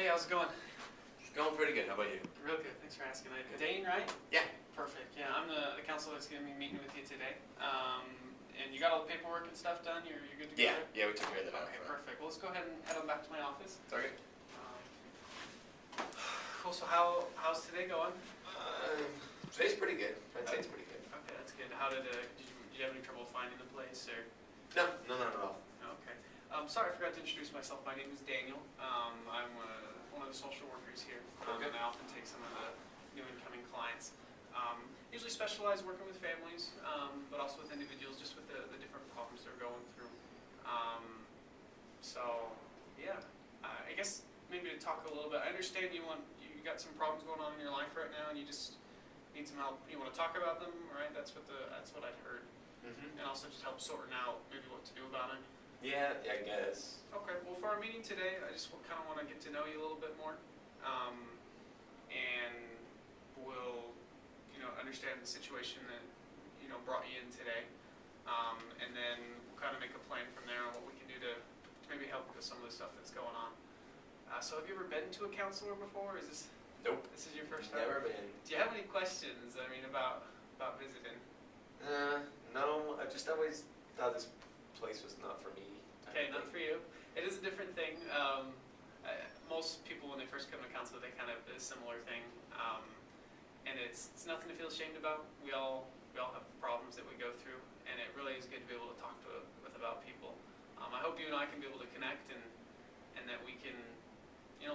Hey, how's it going? It's going pretty good. How about you? Real good, thanks for asking. Good. Dane, right? Yeah. Perfect. Yeah, I'm the counselor that's going to be meeting with you today. And you got all the paperwork and stuff done? You're good to go? Yeah, we took care of that. Okay, perfect. Well, let's go ahead and head on back to my office. Okay. Cool. So how's today going? Today's pretty good. I'd say it's pretty good. Okay, that's good. How did you have any trouble finding the place or? No, not at all. Okay. Sorry, I forgot to introduce myself. My name is Daniel. I'm one of the social workers here, Okay. and I often take some of the new incoming clients. Usually specialize working with families, but also with individuals, just with the different problems they're going through. So, yeah, I guess maybe to talk a little bit. I understand you got some problems going on in your life right now, and you just need some help. You want to talk about them, right? That's what I'd heard, and also just help sorting out maybe what to do about it. Yeah, I guess. Okay. Well, for our meeting today, I just kind of want to get to know you a little bit more, and we'll understand the situation that brought you in today, and then we'll kind of make a plan from there on what we can do to maybe help with some of the stuff that's going on. So have you ever been to a counselor before? Is this? Nope. This is your first time? Never been. Do you have any questions? I mean, about visiting? No. I just always thought this place was not for me. Okay, not for you. It is a different thing. Most people, when they first come to counselor, they kind of do a similar thing, and it's nothing to feel ashamed about. We all have problems that we go through, and it really is good to be able to talk with about people. I hope you and I can be able to connect, and that we can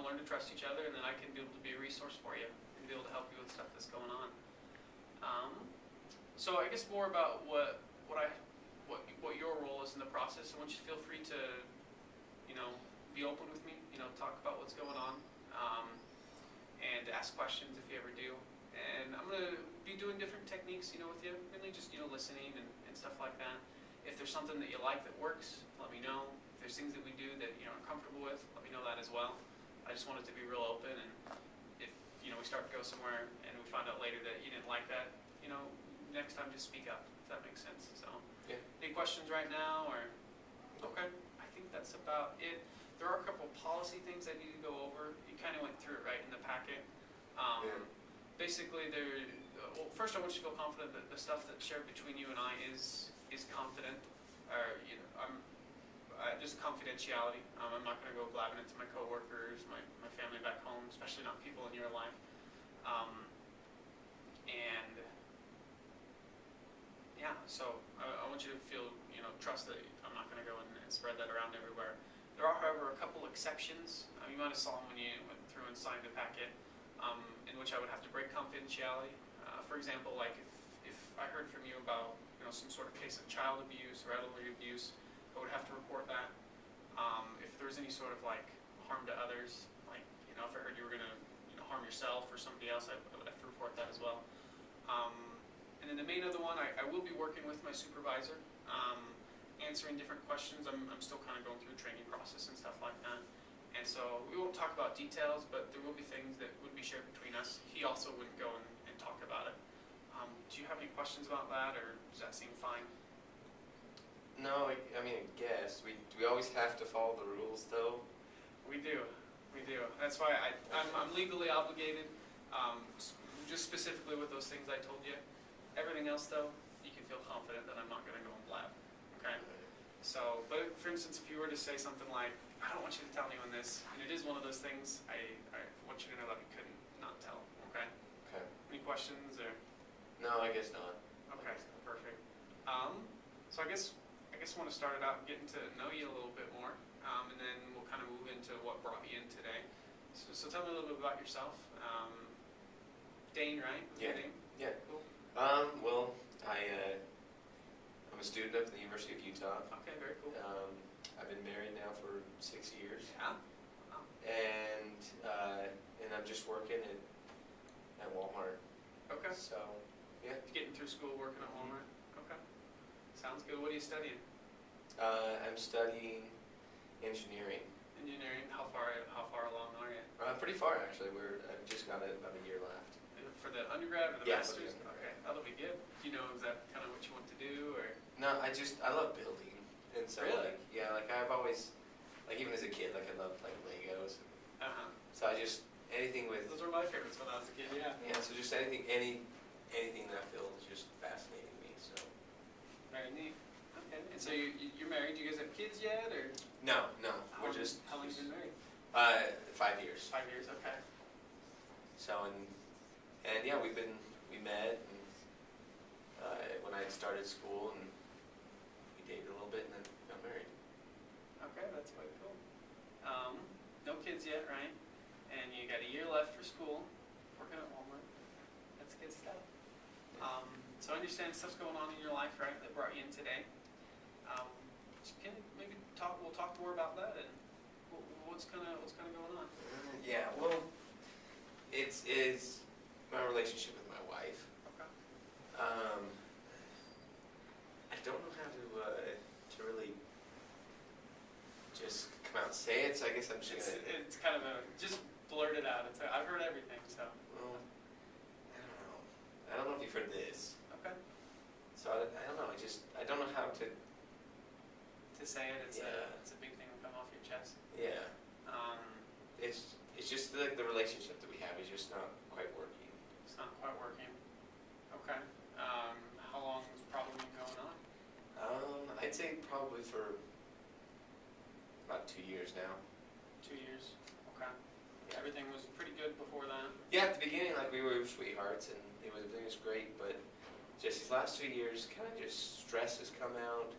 learn to trust each other, and then I can be able to be a resource for you and be able to help you with stuff that's going on. So I guess more about what your role is in the process. I want you to feel free to be open with me. Talk about what's going on, and ask questions if you ever do. And I'm going to be doing different techniques, with you, mainly just listening and stuff like that. If there's something that you like that works, let me know. If there's things that we do that you're uncomfortable with, let me know that as well. I just want it to be real open, and if we start to go somewhere and we find out later that you didn't like that, next time just speak up, if that makes sense. So, yeah. Any questions right now, or? Okay, I think that's about it. There are a couple policy things I need to go over. You kind of went through it right in the packet. Basically, well, first I want you to feel confident that the stuff that's shared between you and I is confident, or just confidentiality. I'm not going to go blabbing it to my coworkers, my family back home, especially not people in your life. And yeah, so I want you to feel, trust that I'm not going to go and spread that around everywhere. There are, however, a couple exceptions. You might have saw them when you went through and signed the packet, in which I would have to break confidentiality. For example, like if I heard from you about some sort of case of child abuse or elderly abuse, I would have to report that. If there was any sort of harm to others, if I heard you were going to harm yourself or somebody else, I would have to report that as well. And then the main other one, I will be working with my supervisor, answering different questions. I'm still kind of going through the training process and stuff like that. And so we won't talk about details, but there will be things that would be shared between us. He also wouldn't go and talk about it. Do you have any questions about that, or does that seem fine? No, I mean, I guess. Do we always have to follow the rules, though? We do. That's why I'm legally obligated, just specifically with those things I told you. Everything else, though, you can feel confident that I'm not going to go and blab. Okay? So, but for instance, if you were to say something like, I don't want you to tell anyone this, and it is one of those things, I want you to know that I couldn't not tell. Okay? Okay. Any questions, or? No, I guess not. Okay, perfect. So I guess I want to start it out getting to know you a little bit more, and then we'll kind of move into what brought you in today. So tell me a little bit about yourself. Dane, right? Was your name? Yeah. Cool. Well, I'm a student at the University of Utah. Okay, very cool. I've been married now for 6 years. Yeah. Wow. And I'm just working at Walmart. Okay. So, yeah. Getting through school, working at Walmart. Okay. Sounds good. What are you studying? I'm studying engineering. Engineering. How far along are you? Pretty far, actually. I've just got about a year left. For the undergrad or the Yeah, master's? Okay, that'll be good. Do you know, is that kind of what you want to do, or? No, I love building, and so Really? I've always, even as a kid, I loved Legos. Uh-huh. So kids yet, or? No, How long have you been married? 5 years. 5 years, okay. So and yeah, we met and, when I had started school, and we dated a little bit and then got married. Okay, that's quite cool. No kids yet, right? And you got a year left for school, working at Walmart. That's good stuff. So I understand stuff's going on in your life, right, that brought you in today. Can you maybe we'll talk more about that and what's kind of going on? Yeah, well, it's my relationship with my wife. Okay. I don't know how to really just come out and say it, so I guess I'm just gonna. It's kind of just blurt it out. I've heard everything, so. Well, I don't know if you've heard this. Okay. So I don't know. I don't know how to. To say it, it's Yeah. it's a big thing to come off your chest. Yeah. Um, It's just like the relationship that we have is just not quite working. it's not quite working. Okay. How long has it probably been going on? I'd say probably for about 2 years now. 2 years. Okay. Yeah. Everything was pretty good before that. Yeah, at the beginning, like we were sweethearts, and everything was great. But just these last 2 years, kind of just stress has come out,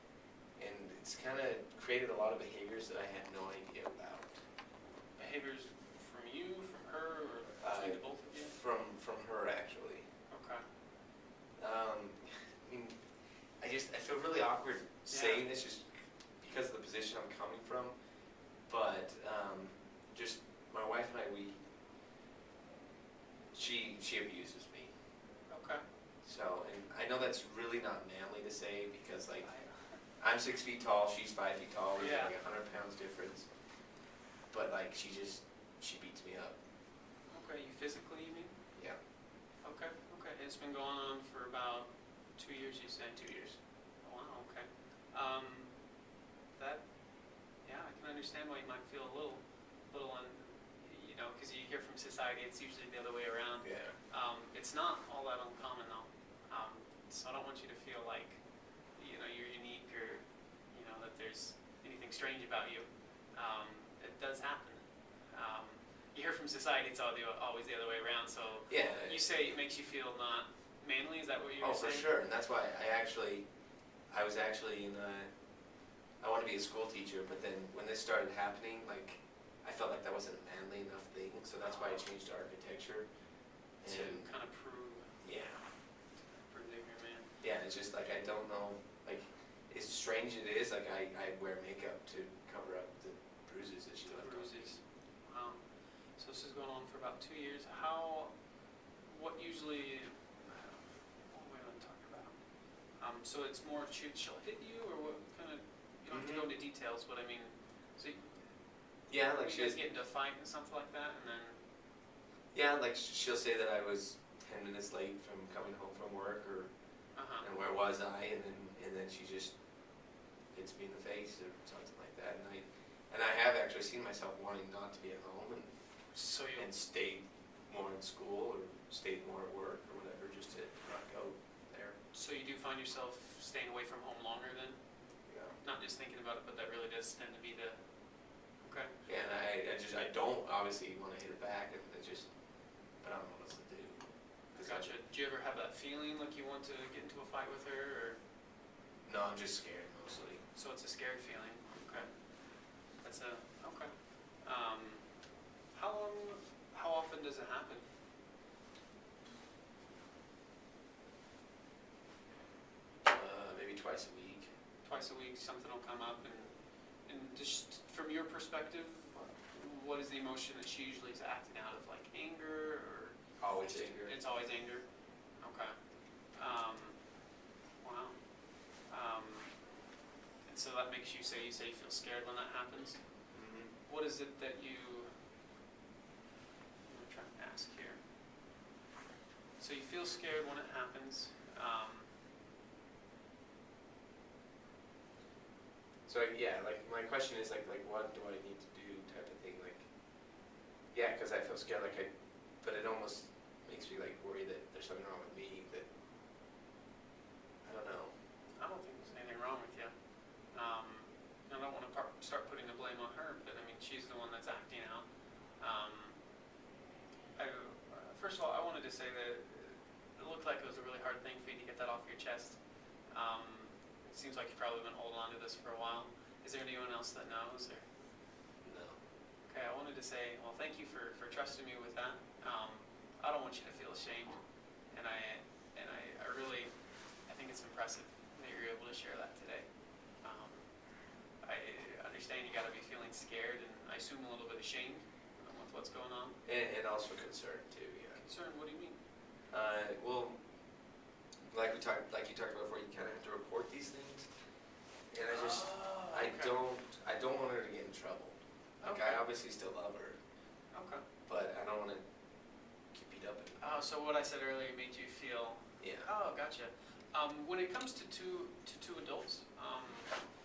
and it's kind of created a lot of behaviors that I had no idea about. Behaviors from you, from her, or between the both of you? From her, actually. Okay. I mean, I feel really awkward saying this just because of the position I'm coming from. But just my wife and I, she abuses me. Okay. So, and I know that's really not manly to say because like I'm 6 feet tall, she's 5 feet tall, there's Yeah. like 100 pounds difference. But like she beats me up. Okay. You physically, you mean? Yeah. Okay. Okay. It's been going on for about 2 years. You said 2 years. Oh, wow. Okay. Yeah, I can understand why you might feel a little, because you hear from society, it's usually the other way around. Yeah. It's not all that uncommon though. So I don't want you to feel like, you're unique or, that there's anything strange about you. It does happen. You hear from society, it's always the other way around. So Yeah. you say it makes you feel not manly. Is that what you're Oh, for saying? sure, and that's why I was actually I want to be a school teacher, but then when this started happening, like, I felt like that wasn't a manly enough thing, so that's why I changed to architecture. To And kind of prove yeah, that you're a man. yeah, it's just like I don't know, like, as strange it is, like I wear makeup to cover up the bruises that she left on me. Bruises. So this is going on for about 2 years. What usually, what am I going to talk about? So it's more she'll hit you, or what kind of, you don't have to go into details, but I mean, so Yeah, like you guys get into a fight and something like that, and then, yeah, like she'll say that I was 10 minutes late from coming home from work, or and where was I, and then she just hits me in the face or something like that, and I have actually seen myself wanting not to be at home and stayed more in school or stayed more at work or whatever, just to not go there. So you do find yourself staying away from home longer then? Yeah. Not just thinking about it, but that really does tend to be the, okay. Yeah, and I don't obviously want to hit her back, and but I don't know what else to do. Gotcha. Do you ever have that feeling like you want to get into a fight with her, or? No, I'm just scared mostly. So it's a scary feeling. Okay. Okay. How often does it happen? Maybe twice a week. Twice a week, something will come up, and just from your perspective, what is the emotion that she usually is acting out of, like anger or? Always anger. It's always anger. Okay. Wow. And so that makes you say you feel scared when that happens. Mm-hmm. What is it that I'm trying to ask here. So you feel scared when it happens. So yeah, like my question is like what do I need to do type of thing, like, yeah, because I feel scared, but it almost makes me like worry that there's something wrong with me, that I don't know. I don't think there's anything wrong with you. I don't want to first of all, I wanted to say that it looked like it was a really hard thing for you to get that off your chest. It seems like you've probably been holding on to this for a while. Is there anyone else that knows? Or? No. Okay, I wanted to say, well, thank you for trusting me with that. I don't want you to feel ashamed, and I really, I think it's impressive that you're able to share that today. I understand you got to be feeling scared, and I assume a little bit ashamed with what's going on. And also concerned too. Yeah. Concerned? What do you mean? Well, like you talked about before, you kind of have to report these things, and I don't want her to get in trouble. Like, Okay. I obviously still love her, Okay. but I don't want to get beat up. So what I said earlier made you feel. Yeah. Oh, gotcha. When it comes to two adults,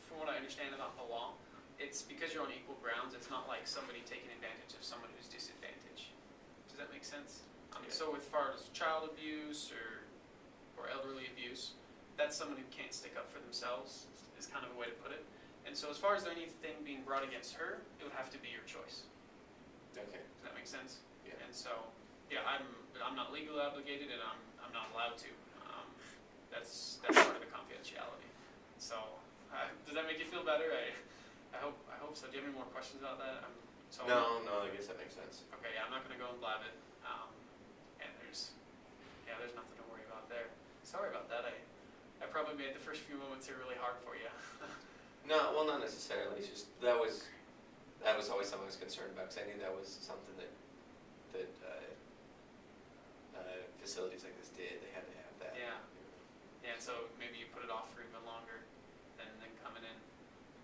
from what I understand about the law, it's because you're on equal grounds. It's not like somebody taking advantage of someone who's disadvantaged. Does that make sense? Yeah. So as far as child abuse or elderly abuse, that's someone who can't stick up for themselves, is kind of a way to put it. And so as far as there anything being brought against her, it would have to be your choice. Okay. Does that make sense? Yeah. And so, yeah, I'm not legally obligated, and I'm not allowed to. That's part of the confidentiality. So, does that make you feel better? I hope so. Do you have any more questions about that? No, I guess that makes sense. Okay, yeah, I'm not going to go and blab it. And there's nothing to worry about there. Sorry about that. I probably made the first few moments here really hard for you. No, well, not necessarily. It's just that was always something I was concerned about, because I knew that was something that facilities like this did. They had to have that. Yeah. Yeah, and so maybe you put it off for even longer than coming in.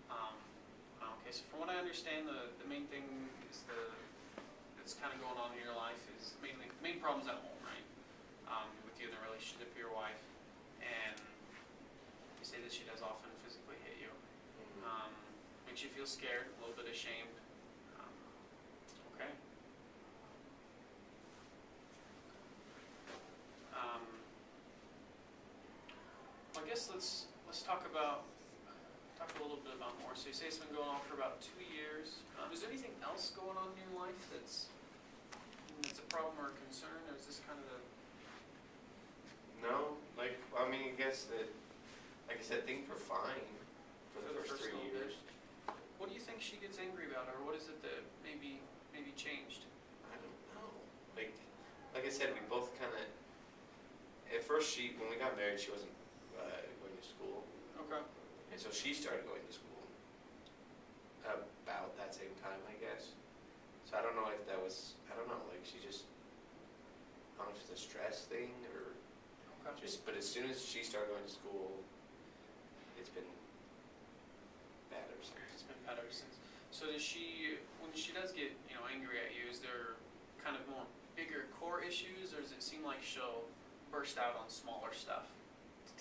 Okay, so from what I understand, the main thing is that's kind of going on in your life is main problems at home, right? With you in the relationship with your wife, and you say that she does often physically hit you. Mm-hmm. Makes you feel scared, a little bit ashamed. Okay. Well, I guess let's talk a little bit about more. So you say it's been going on for about 2 years. Is there anything else going on in your life that's a problem or a concern, or is this kind of the? No, I mean, I guess that, like I said, things were fine for the first 3 little years. bit? What do you think she gets angry about, or what is it that maybe changed? I don't know. Like I said, we both kind of. At first, when we got married, she wasn't going to school. Okay. And so she started going to school about that same time, I guess. So I don't know if that was, like she just, I don't know if it's a stress thing or but as soon as she started going to school, it's been bad ever since. It's been bad ever since. So when she does get, angry at you, is there kind of more bigger core issues, or does it seem like she'll burst out on smaller stuff?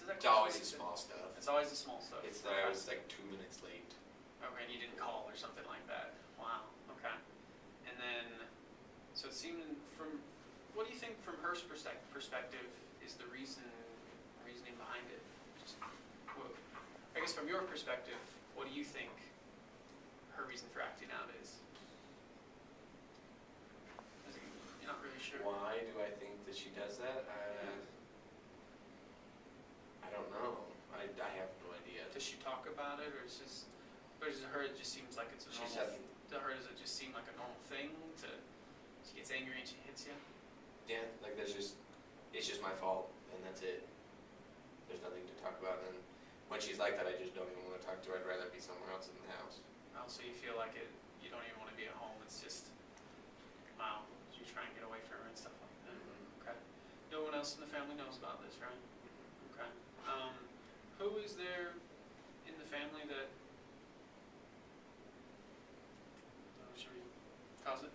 It's always the small stuff. It's always the small stuff. It's that I was like 2 minutes late. Okay, and you didn't call or something like that. Wow. Okay. And then, so it seemed what do you think from her perspective is the reasoning behind it? I guess from your perspective, what do you think her reason for acting out is? You're not really sure. Why do I think that she does that? I don't know. I have no idea. Does she talk about it, or is to her it just seems like it's a normal? To her, does it just seem like a normal thing? She gets angry and she hits you? Yeah, like it's just my fault, and that's it. There's nothing to talk about, and when she's like that, I just don't even want to talk to her. I'd rather be somewhere else in the house. Oh, so you feel like you don't even want to be at home. It's just, wow, you try and get away from her and stuff like that. Mm-hmm. Okay. No one else in the family knows about this, right? Okay. Who is there in the family that should we pause it?